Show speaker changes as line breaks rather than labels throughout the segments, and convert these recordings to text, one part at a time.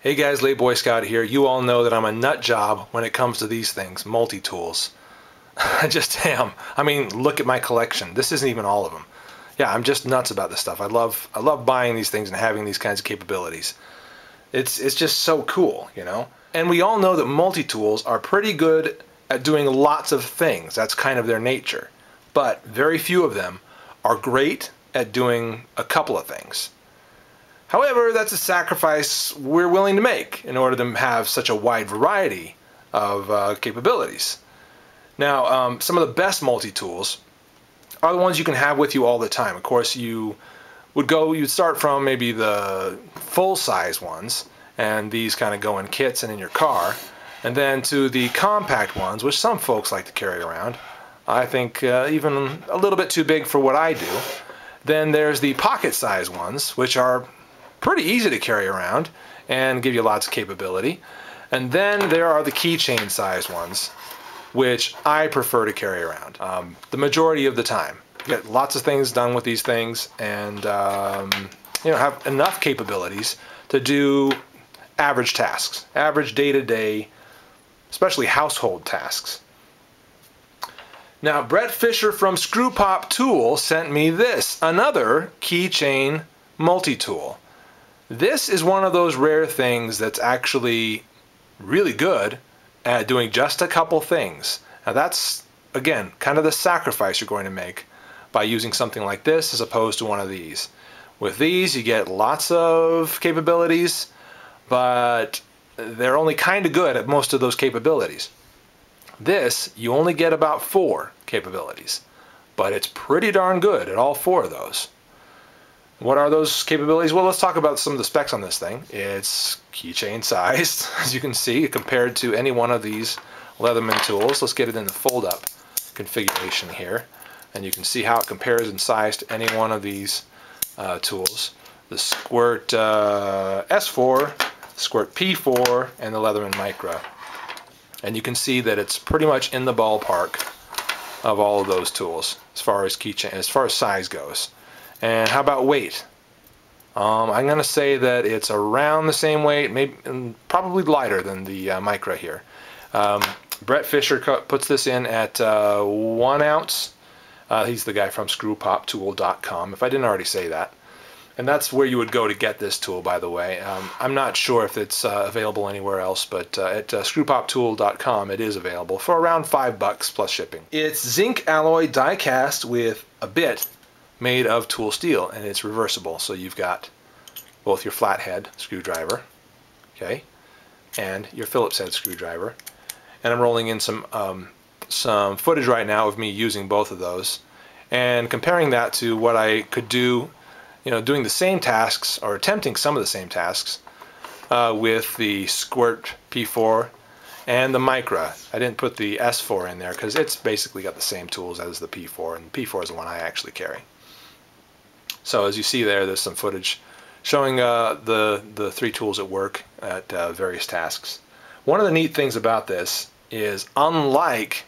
Hey guys, Late Boy Scout here. You all know that I'm a nut job when it comes to these things, multi-tools. I just am. I mean, look at my collection. This isn't even all of them. Yeah, I'm just nuts about this stuff. I love buying these things and having these kinds of capabilities. It's just so cool, you know? And we all know that multi-tools are pretty good at doing lots of things. That's kind of their nature. But very few of them are great at doing a couple of things. However, that's a sacrifice we're willing to make in order to have such a wide variety of capabilities. Now, some of the best multi-tools are the ones you can have with you all the time. Of course, you'd start from maybe the full-size ones, and these kind of go in kits and in your car, and then to the compact ones, which some folks like to carry around. I think even a little bit too big for what I do. Then there's the pocket-size ones, which are pretty easy to carry around and give you lots of capability. And then there are the keychain size ones, which I prefer to carry around the majority of the time. You get lots of things done with these things, and have enough capabilities to do average tasks, average day-to-day, especially household tasks. Now, Brett Fisher from Screwpop Tool sent me this, another keychain multi-tool. This is one of those rare things that's actually really good at doing just a couple things. Now that's, again, kind of the sacrifice you're going to make by using something like this as opposed to one of these. With these, you get lots of capabilities, but they're only kind of good at most of those capabilities. This, you only get about 4 capabilities, but it's pretty darn good at all 4 of those. What are those capabilities? Well, let's talk about some of the specs on this thing. It's keychain sized, as you can see, compared to any one of these Leatherman tools. Let's get it in the fold-up configuration here, and you can see how it compares in size to any one of these tools. The Squirt S4, Squirt P4, and the Leatherman Micro. And you can see that it's pretty much in the ballpark of all of those tools as far as size goes. And how about weight? I'm going to say that it's around the same weight, maybe probably lighter than the Micro here. Brett Fisher puts this in at 1 ounce. He's the guy from ScrewpopTool.com, if I didn't already say that. And that's where you would go to get this tool, by the way. I'm not sure if it's available anywhere else, but at ScrewpopTool.com it is available for around $5 plus shipping. It's zinc alloy die cast with a bit made of tool steel, and it's reversible, so you've got both your flathead screwdriver, okay, and your Phillips head screwdriver. And I'm rolling in some footage right now of me using both of those and comparing that to what I could do, doing the same tasks or attempting some of the same tasks with the Squirt P4 and the Micro. I didn't put the S4 in there because it's basically got the same tools as the P4, and the P4 is the one I actually carry. So as you see there's some footage showing the 3 tools at work at various tasks. One of the neat things about this is, unlike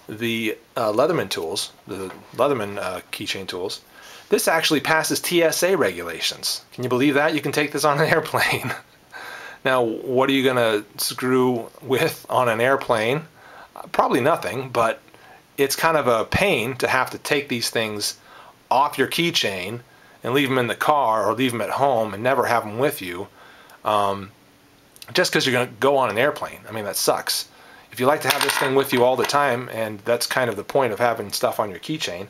the Leatherman tools, the Leatherman keychain tools, this actually passes Tsa Regulations. Can you believe that? You can take this on an airplane. Now, what are you going to screw with on an airplane? Probably nothing, but it's kind of a pain to have to take these things off your keychain and leave them in the car or leave them at home and never have them with you just because you're going to go on an airplane. I mean, that sucks. If you like to have this thing with you all the time, and that's kind of the point of having stuff on your keychain,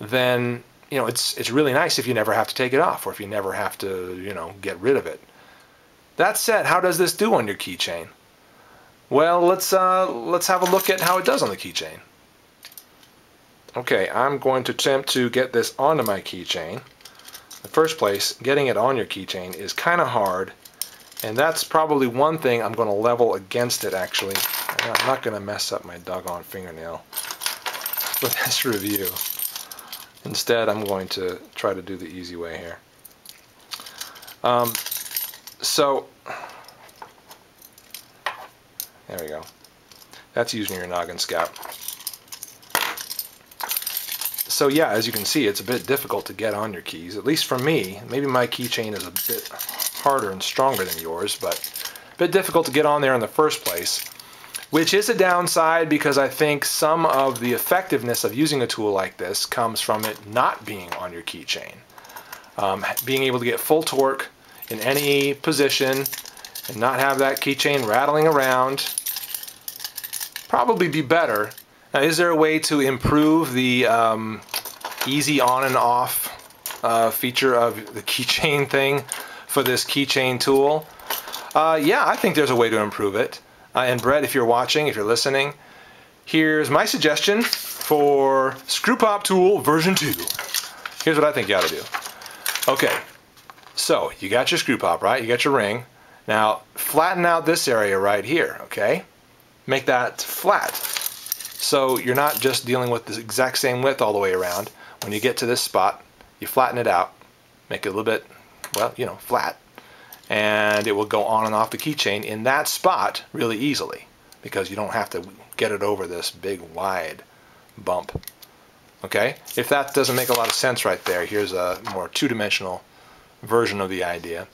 then it's really nice if you never have to take it off, or if you never have to get rid of it. That said, how does this do on your keychain? Well, let's have a look at how it does on the keychain. Okay, I'm going to attempt to get this onto my keychain. In the first place, getting it on your keychain is kind of hard, and that's probably one thing I'm going to level against it, actually. I'm not going to mess up my doggone fingernail for this review. Instead, I'm going to try to do the easy way here. So, there we go. That's using your noggin, Scout. So yeah, as you can see, it's a bit difficult to get on your keys, at least for me. Maybe my keychain is a bit harder and stronger than yours, but a bit difficult to get on there in the first place, which is a downside because I think some of the effectiveness of using a tool like this comes from it not being on your keychain. Being able to get full torque in any position and not have that keychain rattling around probably be better. Now, is there a way to improve the easy on and off feature of the keychain thing for this keychain tool? Yeah, I think there's a way to improve it. And Brett, if you're watching, if you're listening, here's my suggestion for Screwpop tool version 2. Here's what I think you ought to do. Okay, so you got your Screwpop, right? You got your ring. Now flatten out this area right here, okay? Make that flat. So you're not just dealing with the exact same width all the way around. When you get to this spot, you flatten it out, make it a little bit, well, you know, flat. And it will go on and off the keychain in that spot really easily because you don't have to get it over this big wide bump. Okay? If that doesn't make a lot of sense right there, here's a more two-dimensional version of the idea.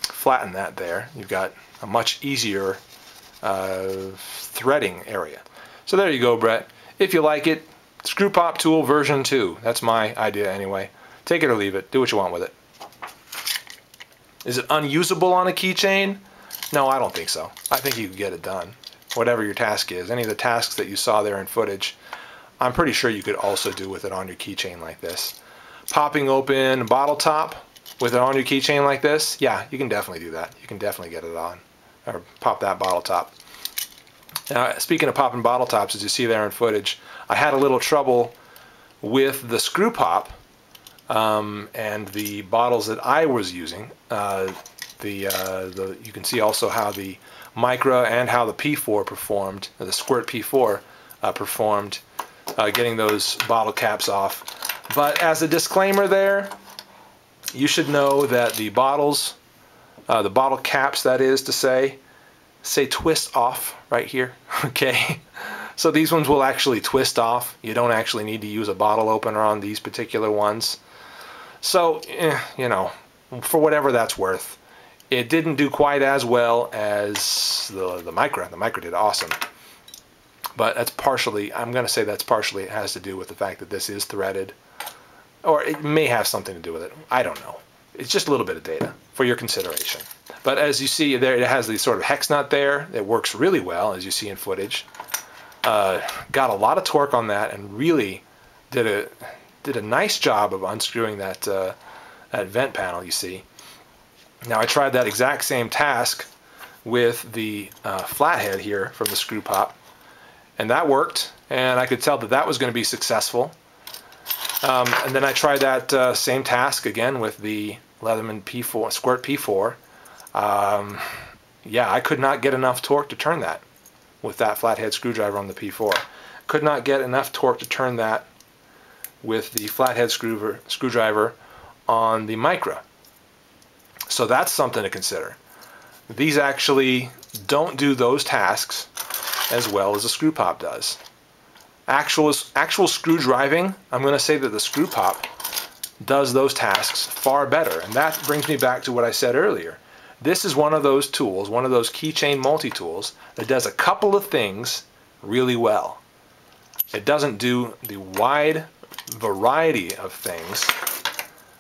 Flatten that there. You've got a much easier threading area. So there you go, Brett. If you like it, Screwpop tool version 2. That's my idea anyway. Take it or leave it. Do what you want with it. Is it unusable on a keychain? No, I don't think so. I think you can get it done. Whatever your task is. Any of the tasks that you saw there in footage, I'm pretty sure you could also do with it on your keychain like this. Popping open a bottle top with it on your keychain like this, yeah, you can definitely do that. You can definitely get it on. Or pop that bottle top. Now, speaking of popping bottle tops, as you see there in footage, I had a little trouble with the Screwpop and the bottles that I was using. You can see also how the Micra and how the P4 performed, the Squirt P4 performed, getting those bottle caps off. But as a disclaimer there, you should know that the bottles, the bottle caps that is to say twist off right here, okay? So these ones will actually twist off. You don't actually need to use a bottle opener on these particular ones. So, you know, for whatever that's worth, it didn't do quite as well as the Micra. The Micra did awesome. But that's partially, I'm going to say that's partially, it has to do with the fact that this is threaded. Or it may have something to do with it. I don't know. It's just a little bit of data for your consideration. But as you see there, it has the sort of hex nut there. It works really well, as you see in footage. Got a lot of torque on that and really did a nice job of unscrewing that, that vent panel you see. Now I tried that exact same task with the flathead here from the Screwpop, and that worked, and I could tell that that was going to be successful. And then I tried that same task again with the Leatherman P4, Squirt P4. Yeah, I could not get enough torque to turn that with that flathead screwdriver on the P4. Could not get enough torque to turn that with the flathead screwdriver on the Micra. So that's something to consider. These actually don't do those tasks as well as the Screwpop does. Actual screw driving, I'm going to say that the Screwpop does those tasks far better. And that brings me back to what I said earlier. This is one of those tools, one of those keychain multi-tools that does a couple of things really well. It doesn't do the wide variety of things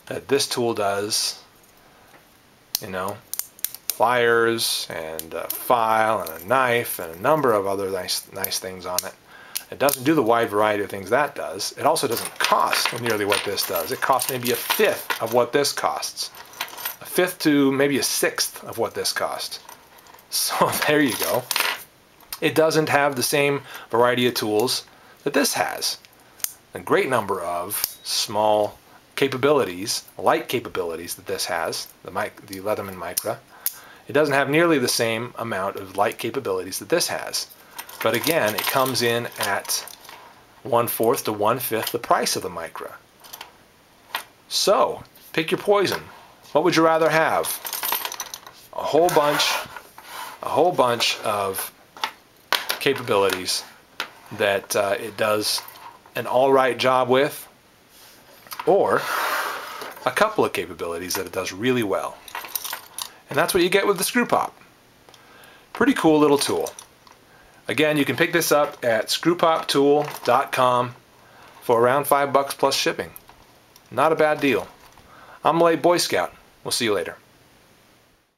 that this tool does. You know, pliers and a file and a knife and a number of other nice things on it. It doesn't do the wide variety of things that does. It also doesn't cost nearly what this does. It costs maybe a fifth of what this costs. A fifth to maybe a sixth of what this costs. So there you go. It doesn't have the same variety of tools that this has. A great number of small capabilities, light capabilities that this has, the Leatherman Micra. It doesn't have nearly the same amount of light capabilities that this has. But again, it comes in at 1/4 to 1/5 the price of the Micra. So, pick your poison. What would you rather have? A whole bunch of capabilities that it does an all-right job with, or a couple of capabilities that it does really well. And that's what you get with the Screwpop. Pretty cool little tool. Again, you can pick this up at screwpoptool.com for around $5 plus shipping. Not a bad deal. I'm a late Boy Scout. We'll see you later.